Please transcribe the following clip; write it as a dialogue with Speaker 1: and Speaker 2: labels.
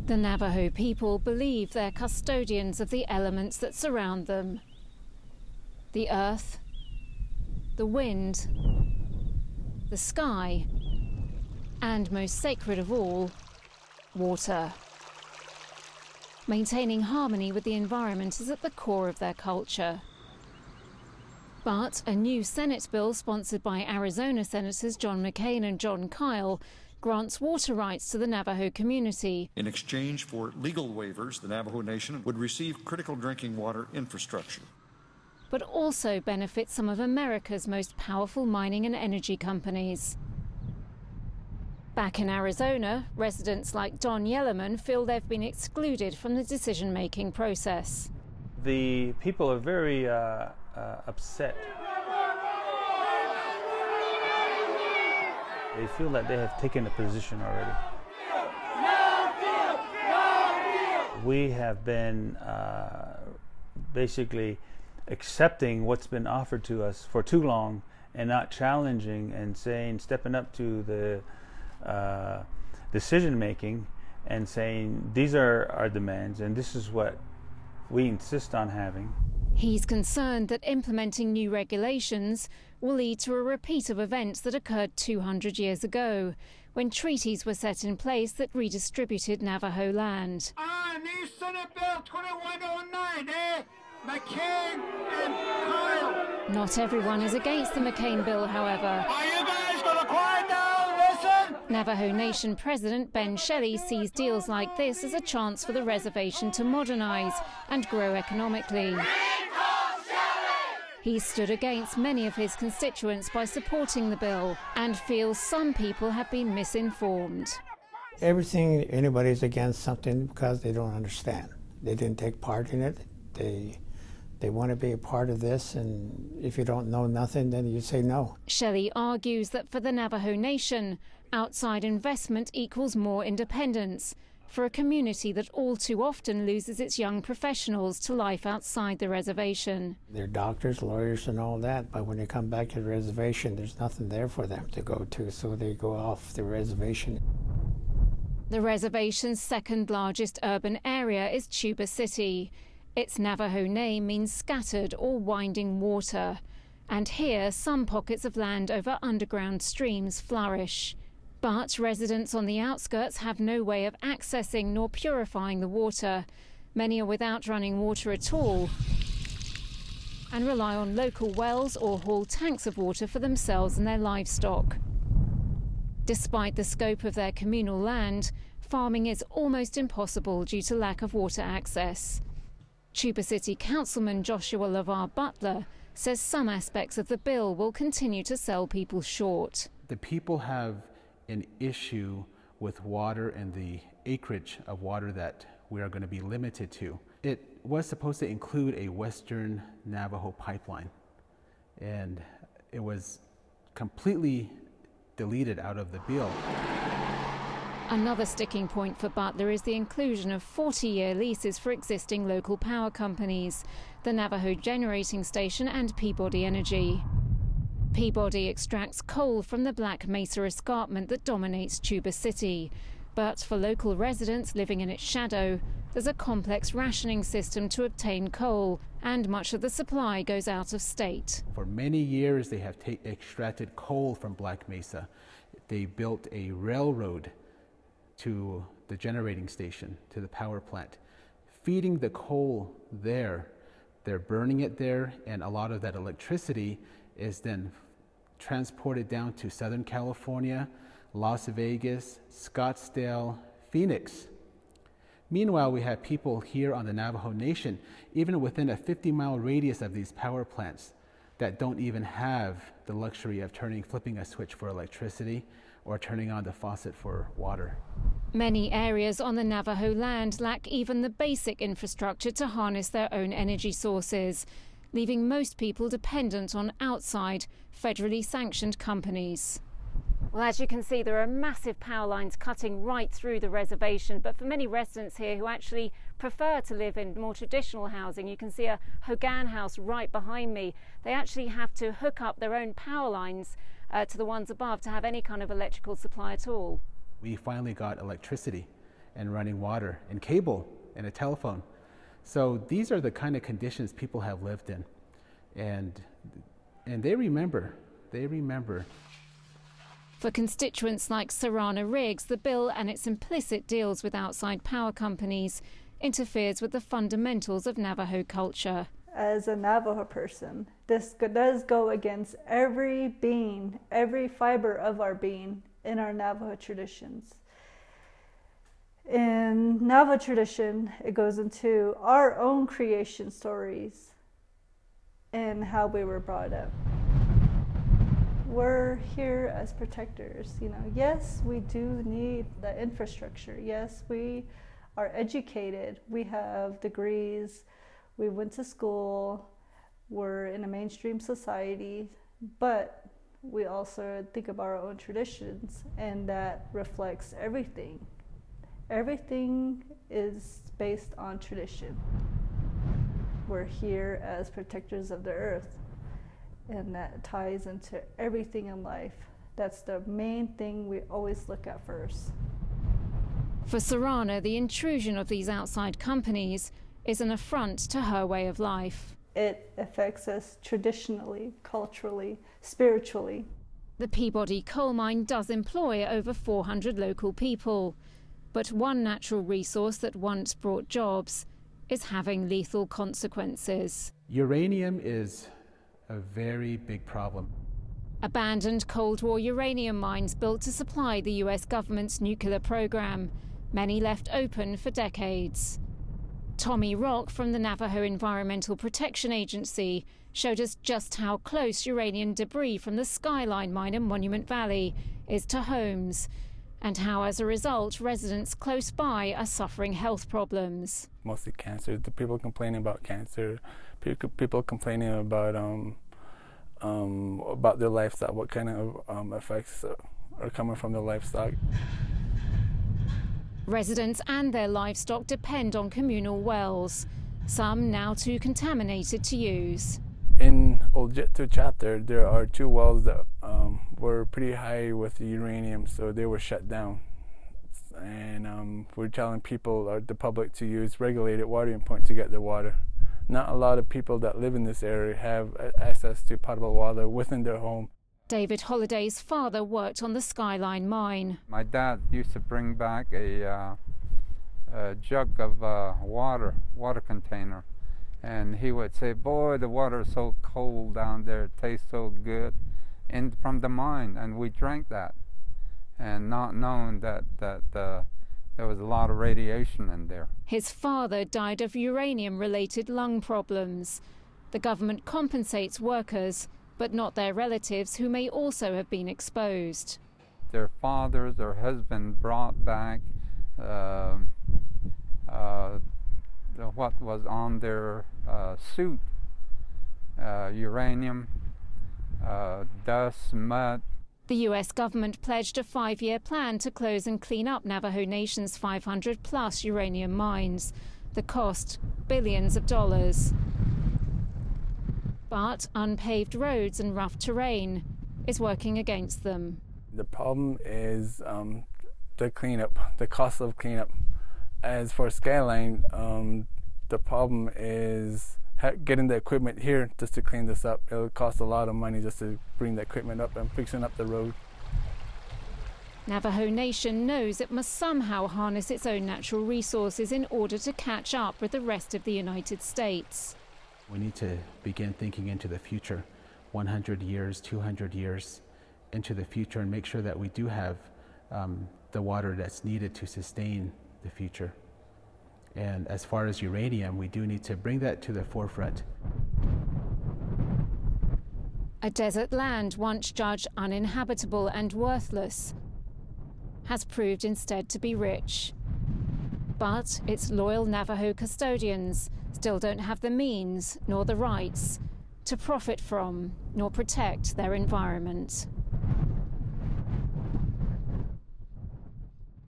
Speaker 1: The Navajo people believe they're custodians of the elements that surround them. The earth, the wind, the sky, and most sacred of all, water. Maintaining harmony with the environment is at the core of their culture. But a new Senate bill sponsored by Arizona Senators John McCain and John Kyle grants water rights to the Navajo community.
Speaker 2: In exchange for legal waivers, the Navajo Nation would receive critical drinking water infrastructure.
Speaker 1: But also benefit some of America's most powerful mining and energy companies. Back in Arizona, residents like Don Yellerman feel they've been excluded from the decision-making process.
Speaker 3: The people are very upset. They feel that they have taken a position already. We have been basically accepting what's been offered to us for too long and not challenging and saying, stepping up to the decision making and saying, these are our demands and this is what we insist on having.
Speaker 1: He's concerned that implementing new regulations will lead to a repeat of events that occurred 200 years ago, when treaties were set in place that redistributed Navajo land.
Speaker 4: New Senate Bill 2109, McCain and Kyle.
Speaker 1: Not everyone is against the McCain bill, however.
Speaker 4: Are you guys going to quiet down, listen?
Speaker 1: Navajo Nation President Ben Shelley sees deals like this as a chance for the reservation to modernize and grow economically. He stood against many of his constituents by supporting the bill and feels some people have been misinformed.
Speaker 5: Everything, anybody's against something because they don't understand. They didn't take part in it. They want to be a part of this, and if you don't know nothing, then you say no.
Speaker 1: Shelley argues that for the Navajo Nation, outside investment equals more independence for a community that all too often loses its young professionals to life outside the reservation.
Speaker 5: They're doctors, lawyers, and all that, but when they come back to the reservation, there's nothing there for them to go to, so they go off the reservation.
Speaker 1: The reservation's second largest urban area is Tuba City. Its Navajo name means scattered or winding water. And here, some pockets of land over underground streams flourish. But residents on the outskirts have no way of accessing nor purifying the water. Many are without running water at all and rely on local wells or haul tanks of water for themselves and their livestock. Despite the scope of their communal land, farming is almost impossible due to lack of water access. Tuba City Councilman Joshua LeVar Butler says some aspects of the bill will continue to sell people short.
Speaker 6: The people have an issue with water and the acreage of water that we are going to be limited to. It was supposed to include a Western Navajo pipeline, and it was completely deleted out of the bill.
Speaker 1: Another sticking point for Butler is the inclusion of 40-year leases for existing local power companies, the Navajo Generating Station and Peabody Energy. Peabody extracts coal from the Black Mesa escarpment that dominates Tuba City. But for local residents living in its shadow, there's a complex rationing system to obtain coal, and much of the supply goes out of state.
Speaker 6: For many years, they have extracted coal from Black Mesa. They built a railroad to the generating station, to the power plant, feeding the coal there. They're burning it there, and a lot of that electricity is then transported down to Southern California, Las Vegas, Scottsdale, Phoenix. Meanwhile, we have people here on the Navajo Nation, even within a 50-mile radius of these power plants, that don't even have the luxury of flipping a switch for electricity or turning on the faucet for water.
Speaker 1: Many areas on the Navajo land lack even the basic infrastructure to harness their own energy sources, leaving most people dependent on outside, federally sanctioned companies. Well, as you can see, there are massive power lines cutting right through the reservation, but for many residents here who actually prefer to live in more traditional housing, you can see a Hogan house right behind me, they actually have to hook up their own power lines to the ones above to have any kind of electrical supply at all.
Speaker 6: We finally got electricity, and running water and cable and a telephone. So these are the kind of conditions people have lived in. And they remember.
Speaker 1: For constituents like Sarana Riggs, the bill and its implicit deals with outside power companies interferes with the fundamentals of Navajo culture.
Speaker 7: As a Navajo person, this does go against every being, every fiber of our being in our Navajo traditions. In Navajo tradition, it goes into our own creation stories and how we were brought up. We're here as protectors, Yes, we do need the infrastructure. Yes, we are educated. We have degrees. We went to school. We're in a mainstream society. But we also think about our own traditions, and that reflects everything. Everything is based on tradition. We're here as protectors of the earth. And that ties into everything in life. That's the main thing we always look at first.
Speaker 1: For Sarana, the intrusion of these outside companies is an affront to her way of life.
Speaker 7: It affects us traditionally, culturally, spiritually.
Speaker 1: The Peabody coal mine does employ over 400 local people. But one natural resource that once brought jobs is having lethal consequences.
Speaker 6: Uranium is a very big problem.
Speaker 1: Abandoned Cold War uranium mines built to supply the US government's nuclear program, many left open for decades. Tommy Rock from the Navajo Environmental Protection Agency showed us just how close uranium debris from the Skyline mine in Monument Valley is to homes, and how as a result residents close by are suffering health problems.
Speaker 3: Mostly cancer. The people complaining about cancer, people complaining about their livestock, what kind of effects are coming from their livestock.
Speaker 1: Residents and their livestock depend on communal wells, some now too contaminated to use.
Speaker 3: In Old Jittu chapter, there are 2 wells that were pretty high with the uranium, so they were shut down. And we're telling people, the public, to use regulated watering point to get their water. Not a lot of people that live in this area have access to potable water within their home.
Speaker 1: David Holliday's father worked on the Skyline mine.
Speaker 8: My dad used to bring back a jug of water container. And he would say, boy, the water is so cold down there, it tastes so good. And from the mine, and we drank that. And not knowing that there was a lot of radiation in there.
Speaker 1: His father died of uranium-related lung problems. The government compensates workers, but not their relatives who may also have been exposed.
Speaker 8: Their fathers or husband brought back what was on their suit, uranium, dust, mud.
Speaker 1: The US government pledged a 5-year plan to close and clean up Navajo Nation's 500-plus uranium mines. The cost, billions of dollars. But unpaved roads and rough terrain is working against them.
Speaker 3: The problem is the cleanup, the cost of cleanup. As for Skyline, the problem is getting the equipment here just to clean this up. It'll cost a lot of money just to bring the equipment up and fixing up the road.
Speaker 1: Navajo Nation knows it must somehow harness its own natural resources in order to catch up with the rest of the United States.
Speaker 6: We need to begin thinking into the future, 100 years, 200 years into the future, and make sure that we do have the water that's needed to sustain the future. And as far as uranium, we do need to bring that to the forefront.
Speaker 1: A desert land once judged uninhabitable and worthless has proved instead to be rich. But its loyal Navajo custodians still don't have the means nor the rights to profit from nor protect their environment.